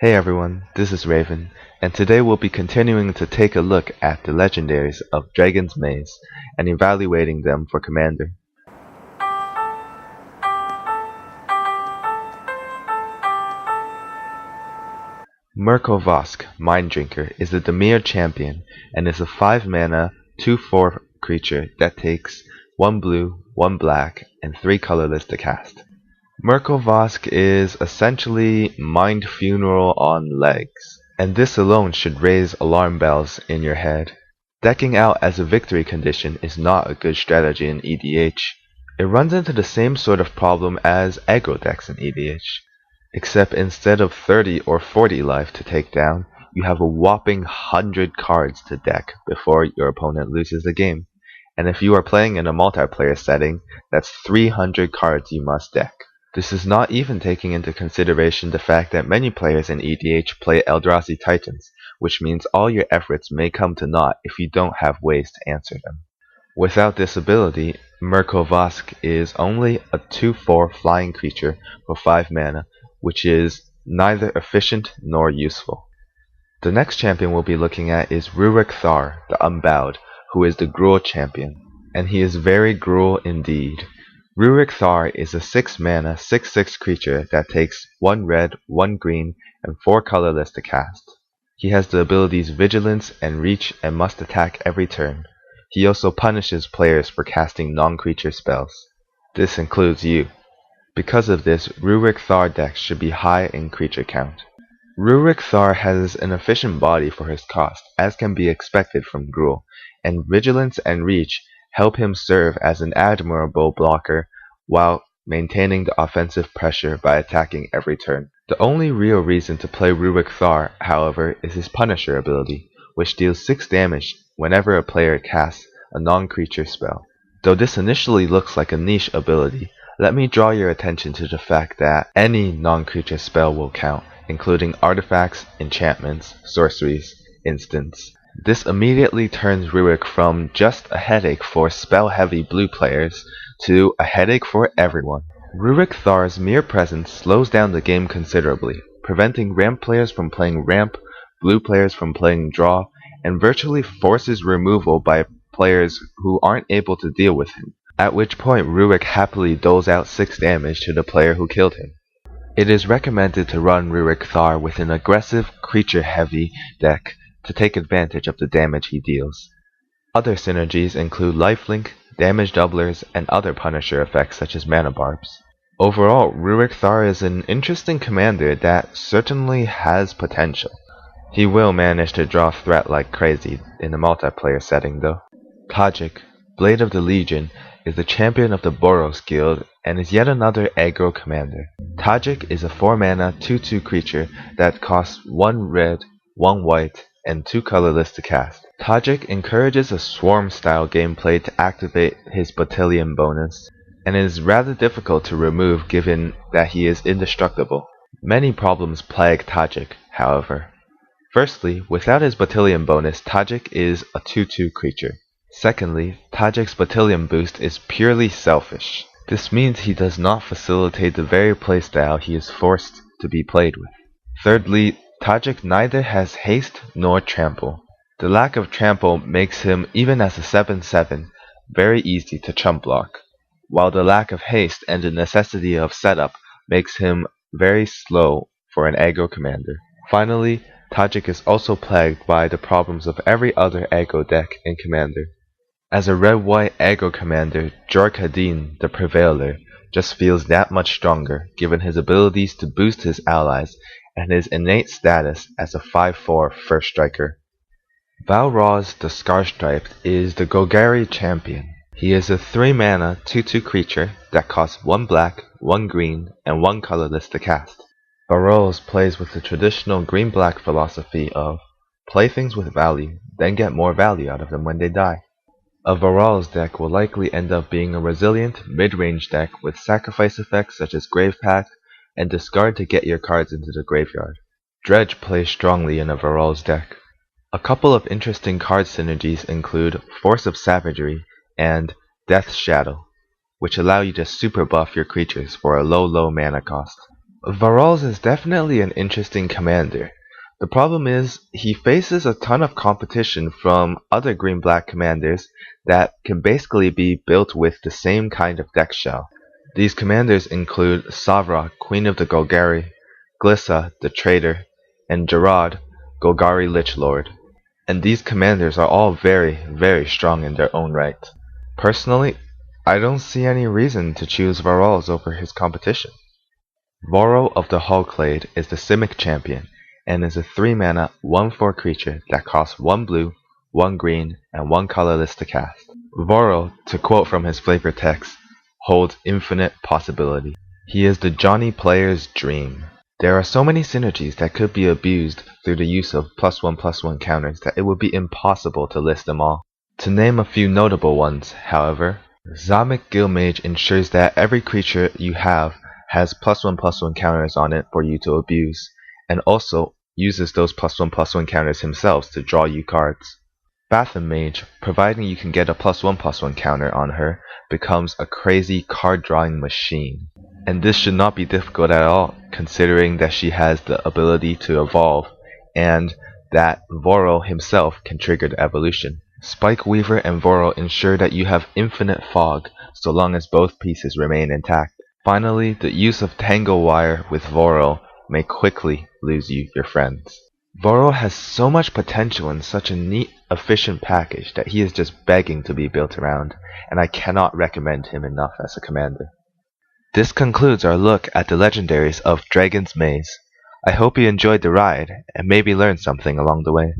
Hey everyone, this is Raven, and today we'll be continuing to take a look at the legendaries of Dragon's Maze and evaluating them for Commander. Murkovosk, Mind Drinker, is the Dimir champion and is a 5 mana 2/4 creature that takes 1 blue, 1 black, and 3 colorless to cast. Murkovosk is essentially Mind Funeral on legs, and this alone should raise alarm bells in your head. Decking out as a victory condition is not a good strategy in EDH. It runs into the same sort of problem as aggro decks in EDH, except instead of 30 or 40 life to take down, you have a whopping 100 cards to deck before your opponent loses the game. And if you are playing in a multiplayer setting, that's 300 cards you must deck. This is not even taking into consideration the fact that many players in EDH play Eldrazi Titans, which means all your efforts may come to naught if you don't have ways to answer them. Without this ability, Murkovosk is only a 2/4 flying creature for 5 mana, which is neither efficient nor useful. The next champion we'll be looking at is Rurik Thar, the Unbowed, who is the Gruul champion, and he is very Gruul indeed. Rurik Thar is a 6 mana 6/6 creature that takes 1 red, 1 green, and 4 colorless to cast. He has the abilities Vigilance and Reach and must attack every turn. He also punishes players for casting non-creature spells. This includes you. Because of this, Rurik Thar decks should be high in creature count. Rurik Thar has an efficient body for his cost, as can be expected from Gruul, and Vigilance and Reach help him serve as an admirable blocker while maintaining the offensive pressure by attacking every turn. The only real reason to play Rurik Thar, however, is his Punisher ability, which deals 6 damage whenever a player casts a non-creature spell. Though this initially looks like a niche ability, let me draw your attention to the fact that any non-creature spell will count, including artifacts, enchantments, sorceries, instants. This immediately turns Rurik from just a headache for spell-heavy blue players to a headache for everyone. Rurik Thar's mere presence slows down the game considerably, preventing ramp players from playing ramp, blue players from playing draw, and virtually forces removal by players who aren't able to deal with him, at which point Rurik happily doles out 6 damage to the player who killed him. It is recommended to run Rurik Thar with an aggressive, creature-heavy deck to take advantage of the damage he deals. Other synergies include lifelink, damage doublers, and other Punisher effects such as mana barbs. Overall, Rurik Thar is an interesting commander that certainly has potential. He will manage to draw threat like crazy in a multiplayer setting though. Tajik, Blade of the Legion, is the champion of the Boros Guild and is yet another aggro commander. Tajik is a 4 mana 2/2 creature that costs 1 red, 1 white, and 2 colorless to cast. Tajik encourages a swarm-style gameplay to activate his Battalion bonus, and is rather difficult to remove given that he is indestructible. Many problems plague Tajik, however. Firstly, without his Battalion bonus, Tajik is a 2/2 creature. Secondly, Tajik's Battalion boost is purely selfish. This means he does not facilitate the very playstyle he is forced to be played with. Thirdly, Tajik neither has haste nor trample. The lack of trample makes him, even as a 7/7, very easy to chump block, while the lack of haste and the necessity of setup makes him very slow for an aggro commander. Finally, Tajik is also plagued by the problems of every other aggro deck in Commander. As a red-white aggro commander, Jorkadin, the Prevailer, just feels that much stronger given his abilities to boost his allies and his innate status as a 5/4 first striker. Valraz the Scarstriped is the Golgari champion. He is a 3 mana 2/2 creature that costs 1 black, 1 green, and 1 colorless to cast. Varolz plays with the traditional green-black philosophy of play things with value, then get more value out of them when they die. A Varolz deck will likely end up being a resilient, mid-range deck with sacrifice effects such as Grave Pact and discard to get your cards into the graveyard. Dredge plays strongly in a Varolz deck. A couple of interesting card synergies include Force of Savagery and Death's Shadow, which allow you to super buff your creatures for a low mana cost. Varolz is definitely an interesting commander. The problem is, he faces a ton of competition from other green-black commanders that can basically be built with the same kind of deck shell. These commanders include Savra, Queen of the Golgari, Glissa, the Traitor, and Gerard, Golgari Lich Lord. And these commanders are all very, very strong in their own right. Personally, I don't see any reason to choose Varolz over his competition. Voro of the Hullclade is the Simic champion, and is a 3-mana 1/4 creature that costs 1 blue, 1 green, and 1 colorless to cast. Voro, to quote from his flavor text, holds infinite possibility. He is the Johnny player's dream. There are so many synergies that could be abused through the use of +1/+1 counters that it would be impossible to list them all. To name a few notable ones, however, Zamek Guildmage ensures that every creature you have has +1/+1 counters on it for you to abuse, and also uses those +1/+1 counters himself to draw you cards. Batham Mage, providing you can get a +1/+1 counter on her, becomes a crazy card drawing machine. And this should not be difficult at all, considering that she has the ability to evolve, and that Voro himself can trigger the evolution. Spike Weaver and Voro ensure that you have infinite fog, so long as both pieces remain intact. Finally, the use of Tangle Wire with Voro may quickly lose you your friends. Voro has so much potential in such a neat, efficient package that he is just begging to be built around, and I cannot recommend him enough as a commander. This concludes our look at the legendaries of Dragon's Maze. I hope you enjoyed the ride, and maybe learned something along the way.